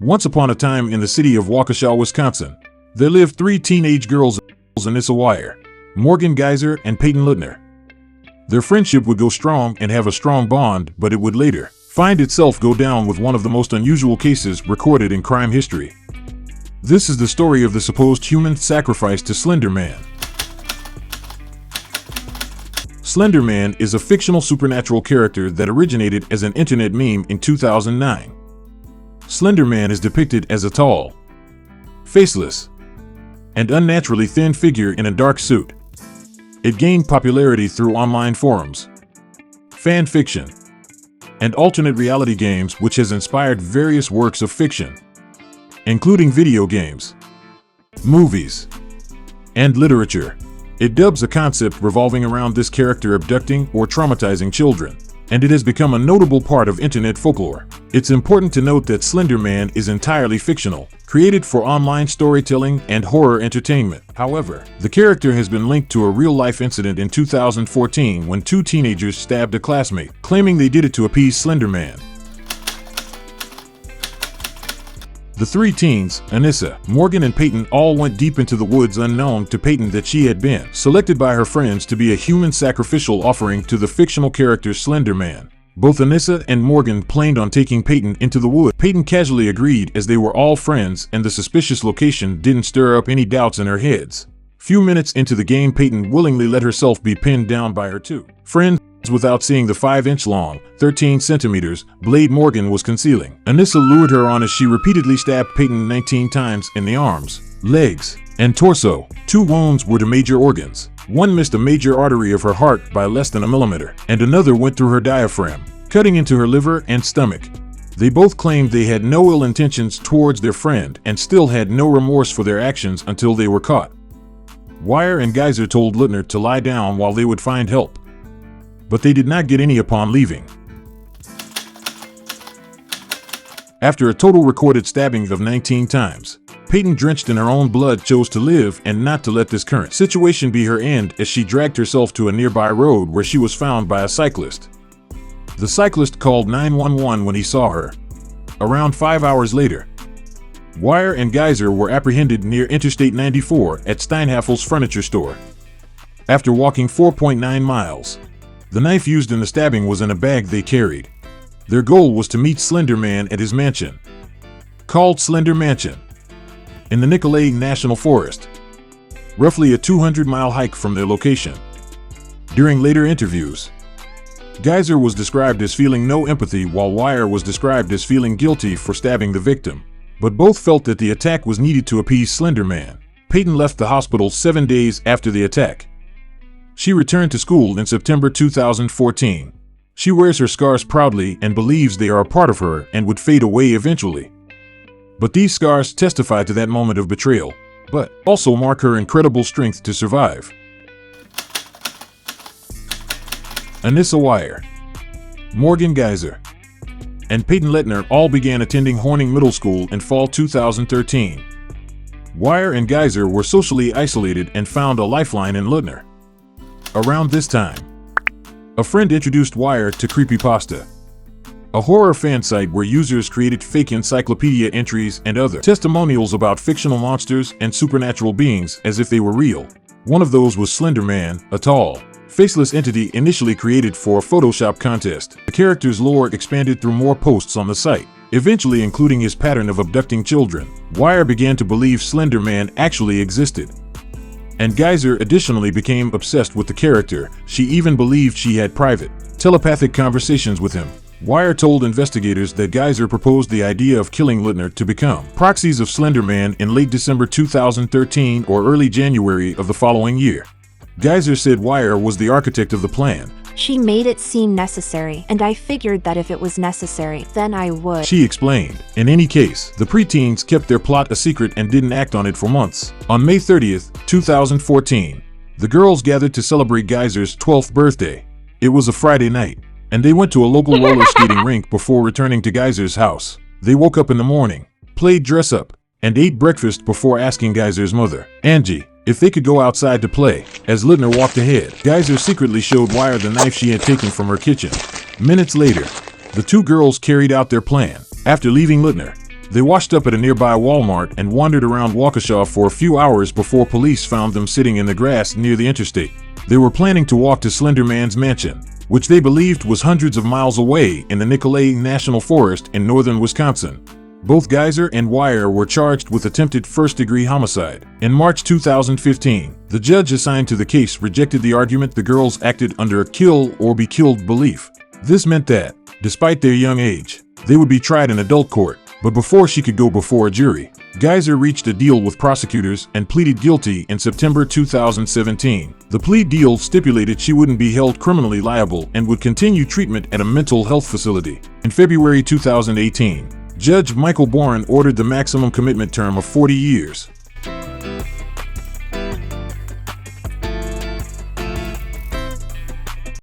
Once upon a time in the city of Waukesha, Wisconsin, there lived three teenage girls, Anissa Wire, Morgan Geyser, and Peyton Littner. Their friendship would go strong and have a strong bond, but it would later find itself go down with one of the most unusual cases recorded in crime history. This is the story of the supposed human sacrifice to Slender Man. Slender Man is a fictional supernatural character that originated as an internet meme in 2009. Slender Man is depicted as a tall, faceless, and unnaturally thin figure in a dark suit. It gained popularity through online forums, fan fiction, and alternate reality games, which has inspired various works of fiction, including video games, movies, and literature. It dubs a concept revolving around this character abducting or traumatizing children, and it has become a notable part of internet folklore. It's important to note that Slender Man is entirely fictional, created for online storytelling and horror entertainment. However, the character has been linked to a real-life incident in 2014 when two teenagers stabbed a classmate, claiming they did it to appease Slender Man. The three teens, Anissa, Morgan, and Peyton, all went deep into the woods unknown to Peyton that she had been selected by her friends to be a human sacrificial offering to the fictional character Slender Man. Both Anissa and Morgan planned on taking Peyton into the woods. Peyton casually agreed as they were all friends and the suspicious location didn't stir up any doubts in her heads. Few minutes into the game, Peyton willingly let herself be pinned down by her two friends without seeing the 5-inch long, 13 centimeters blade Morgan was concealing. Anissa lured her on as she repeatedly stabbed Peyton 19 times in the arms, legs, and torso. Two wounds were to major organs. One missed a major artery of her heart by less than a millimeter, and another went through her diaphragm, cutting into her liver and stomach. They both claimed they had no ill intentions towards their friend and still had no remorse for their actions until they were caught. Wire and Geyser told Littner to lie down while they would find help, but they did not get any upon leaving. After a total recorded stabbing of 19 times, Peyton, drenched in her own blood, chose to live and not to let this current situation be her end as she dragged herself to a nearby road where she was found by a cyclist. The cyclist called 911 when he saw her. Around 5 hours later, Wire and Geyser were apprehended near Interstate 94 at Steinhaffel's furniture store. After walking 4.9 miles, the knife used in the stabbing was in a bag they carried. Their goal was to meet Slender Man at his mansion, called Slender Mansion, in the Nicolet National Forest, roughly a 200-mile hike from their location. During later interviews, Geyser was described as feeling no empathy while Wire was described as feeling guilty for stabbing the victim, but both felt that the attack was needed to appease Slender Man. Peyton left the hospital 7 days after the attack. She returned to school in September 2014. She wears her scars proudly and believes they are a part of her and would fade away eventually. But these scars testify to that moment of betrayal, but also mark her incredible strength to survive. Anissa Wire, Morgan Geyser, and Peyton Littner all began attending Horning Middle School in fall 2013. Wire and Geyser were socially isolated and found a lifeline in Littner. Around this time, a friend introduced Wire to Creepypasta, a horror fan site where users created fake encyclopedia entries and other testimonials about fictional monsters and supernatural beings as if they were real. One of those was Slender Man, a tall, faceless entity initially created for a Photoshop contest. The character's lore expanded through more posts on the site, eventually including his pattern of abducting children. Wire began to believe Slender Man actually existed, and Geyser additionally became obsessed with the character. She even believed she had private, telepathic conversations with him. Wire told investigators that Geyser proposed the idea of killing Littner to become proxies of Slender Man in late December 2013 or early January of the following year. Geyser said Wire was the architect of the plan. She made it seem necessary, and I figured that if it was necessary, then I would. She explained. In any case, the preteens kept their plot a secret and didn't act on it for months. On May 30th, 2014, the girls gathered to celebrate Geyser's 12th birthday. It was a Friday night, and they went to a local roller skating rink before returning to Geyser's house. They woke up in the morning, played dress up, and ate breakfast before asking Geyser's mother, Angie, if they could go outside to play. As Littner walked ahead, Geyser secretly showed Wire the knife she had taken from her kitchen. Minutes later, the two girls carried out their plan. After leaving Littner, They washed up at a nearby Walmart and wandered around Waukesha for a few hours before police found them sitting in the grass near the interstate. They were planning to walk to Slender Man's mansion, which they believed was hundreds of miles away in the Nicolet National Forest in northern Wisconsin. Both Geyser and Wire were charged with attempted first-degree homicide. In March 2015, the judge assigned to the case rejected the argument the girls acted under a kill or be killed belief. This meant that, despite their young age, they would be tried in adult court. But before she could go before a jury, Geyser reached a deal with prosecutors and pleaded guilty in September 2017. The plea deal stipulated she wouldn't be held criminally liable and would continue treatment at a mental health facility. In February 2018, Judge Michael Boren ordered the maximum commitment term of 40 years.